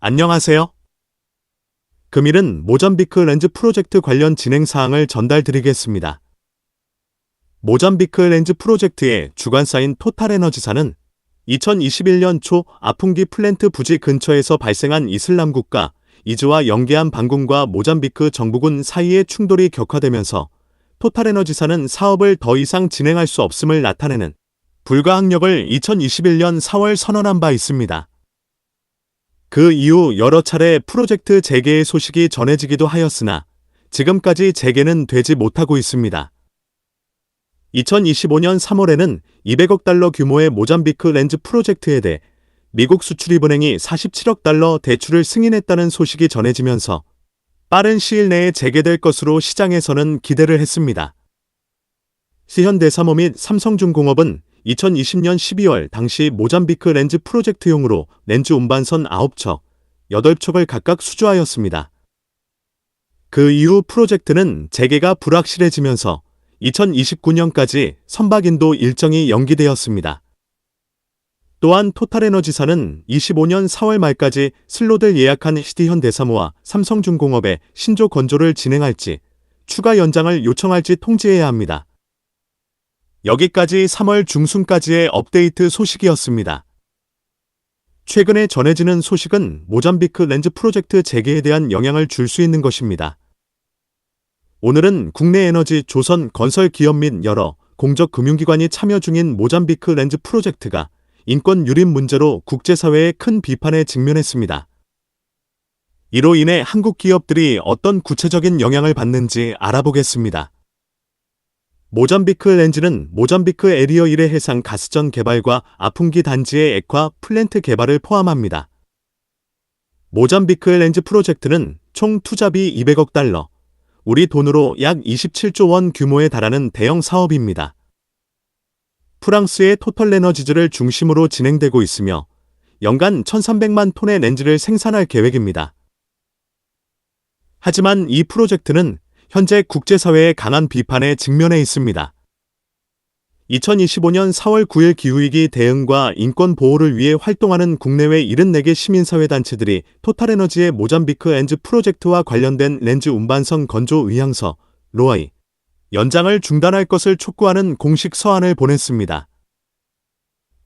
안녕하세요. 금일은 모잠비크 렌즈 프로젝트 관련 진행 사항을 전달드리겠습니다. 모잠비크 렌즈 프로젝트의 주관사인 토탈에너지사는 2021년 초 아풍기 플랜트 부지 근처에서 발생한 이슬람 국가 이즈와 영계함 반군과 모잠비크 정부군 사이의 충돌이 격화되면서 토탈에너지사는 사업을 더 이상 진행할 수 없음을 나타내는 불가항력을 2021년 4월 선언한 바 있습니다. 그 이후 여러 차례 프로젝트 재개의 소식이 전해지기도 하였으나 지금까지 재개는 되지 못하고 있습니다. 2025년 3월에는 200억 달러 규모의 모잠비크 렌즈 프로젝트에 대해 미국 수출입은행이 47억 달러 대출을 승인했다는 소식이 전해지면서 빠른 시일 내에 재개될 것으로 시장에서는 기대를 했습니다. 현대사모 및 삼성중공업은 2020년 12월 당시 모잠비크 렌즈 프로젝트용으로 렌즈 운반선 9척, 8척을 각각 수주하였습니다. 그 이후 프로젝트는 재개가 불확실해지면서 2029년까지 선박 인도 일정이 연기되었습니다. 또한 토탈에너지사는 25년 4월 말까지 슬롯을 예약한 현대사모와 삼성중공업에 신조 건조를 진행할지 추가 연장을 요청할지 통지해야 합니다. 여기까지 3월 중순까지의 업데이트 소식이었습니다. 최근에 전해지는 소식은 모잠비크 렌즈 프로젝트 재개에 대한 영향을 줄 수 있는 것입니다. 오늘은 국내 에너지, 조선, 건설 기업 및 여러 공적 금융기관이 참여 중인 모잠비크 렌즈 프로젝트가 인권 유린 문제로 국제사회의 큰 비판에 직면했습니다. 이로 인해 한국 기업들이 어떤 구체적인 영향을 받는지 알아보겠습니다. 모잠비크 렌즈는 모잠비크 에리어 1의 해상 가스전 개발과 아풍기 단지의 액화 플랜트 개발을 포함합니다. 모잠비크 렌즈 프로젝트는 총 투자비 200억 달러, 우리 돈으로 약 27조 원 규모에 달하는 대형 사업입니다. 프랑스의 토탈에너지즈를 중심으로 진행되고 있으며 연간 1,300만 톤의 렌즈를 생산할 계획입니다. 하지만 이 프로젝트는 현재 국제사회의 강한 비판에 직면해 있습니다. 2025년 4월 9일 기후위기 대응과 인권 보호를 위해 활동하는 국내외 74개 시민사회단체들이 토탈에너지의 모잠비크 렌즈 프로젝트와 관련된 렌즈 운반선 건조 의향서 로아이 연장을 중단할 것을 촉구하는 공식 서한을 보냈습니다.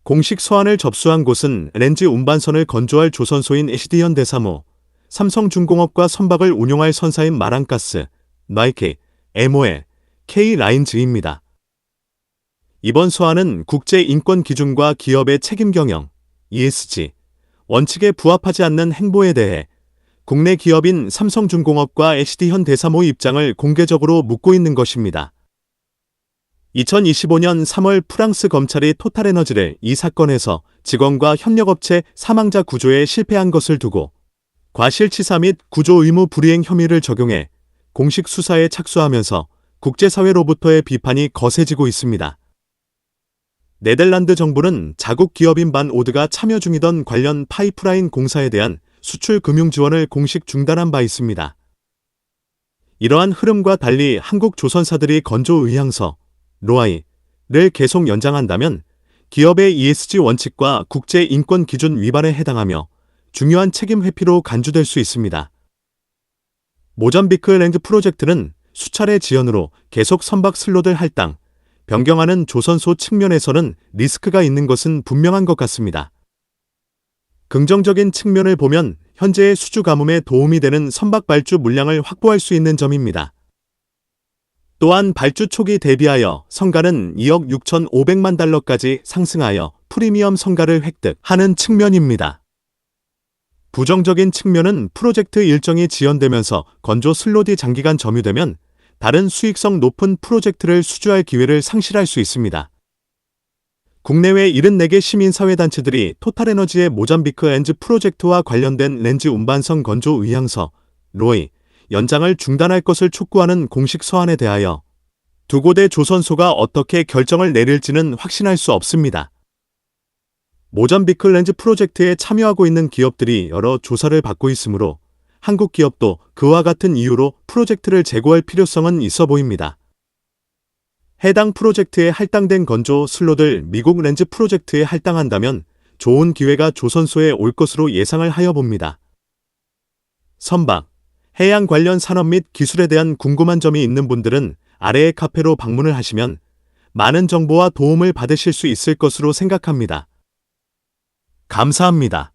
공식 서한을 접수한 곳은 렌즈 운반선을 건조할 조선소인 현대사모, 삼성중공업과 선박을 운용할 선사인 마랑가스, 나이키, MOL, K라인즈입니다. 이번 서한은 국제인권 기준과 기업의 책임 경영, ESG, 원칙에 부합하지 않는 행보에 대해 국내 기업인 삼성중공업과 현대사모의 입장을 공개적으로 묻고 있는 것입니다. 2025년 3월 프랑스 검찰이 토탈에너지를 이 사건에서 직원과 협력업체 사망자 구조에 실패한 것을 두고 과실치사 및 구조 의무 불이행 혐의를 적용해 공식 수사에 착수하면서 국제사회로부터의 비판이 거세지고 있습니다. 네덜란드 정부는 자국 기업인 반 오드가 참여 중이던 관련 파이프라인 공사에 대한 수출 금융 지원을 공식 중단한 바 있습니다. 이러한 흐름과 달리 한국 조선사들이 건조 의향서, 로아이를 계속 연장한다면 기업의 ESG 원칙과 국제 인권 기준 위반에 해당하며 중요한 책임 회피로 간주될 수 있습니다. 모잠비크 렌즈 프로젝트는 수차례 지연으로 계속 선박 슬롯을 할당, 변경하는 조선소 측면에서는 리스크가 있는 것은 분명한 것 같습니다. 긍정적인 측면을 보면 현재의 수주 가뭄에 도움이 되는 선박 발주 물량을 확보할 수 있는 점입니다. 또한 발주 초기 대비하여 성가는 2억 6,500만 달러까지 상승하여 프리미엄 성가를 획득하는 측면입니다. 부정적인 측면은 프로젝트 일정이 지연되면서 건조 슬롯이 장기간 점유되면 다른 수익성 높은 프로젝트를 수주할 기회를 상실할 수 있습니다. 국내외 74개 시민사회단체들이 토탈에너지의 모잠비크 렌즈 프로젝트와 관련된 렌즈 운반선 건조 의향서, 로이, 연장을 중단할 것을 촉구하는 공식 서한에 대하여 두 곳의 조선소가 어떻게 결정을 내릴지는 확신할 수 없습니다. 모잠비크 렌즈 프로젝트에 참여하고 있는 기업들이 여러 조사를 받고 있으므로 한국 기업도 그와 같은 이유로 프로젝트를 재고할 필요성은 있어 보입니다. 해당 프로젝트에 할당된 건조 슬롯을 미국 렌즈 프로젝트에 할당한다면 좋은 기회가 조선소에 올 것으로 예상을 하여 봅니다. 선박, 해양 관련 산업 및 기술에 대한 궁금한 점이 있는 분들은 아래의 카페로 방문을 하시면 많은 정보와 도움을 받으실 수 있을 것으로 생각합니다. 감사합니다.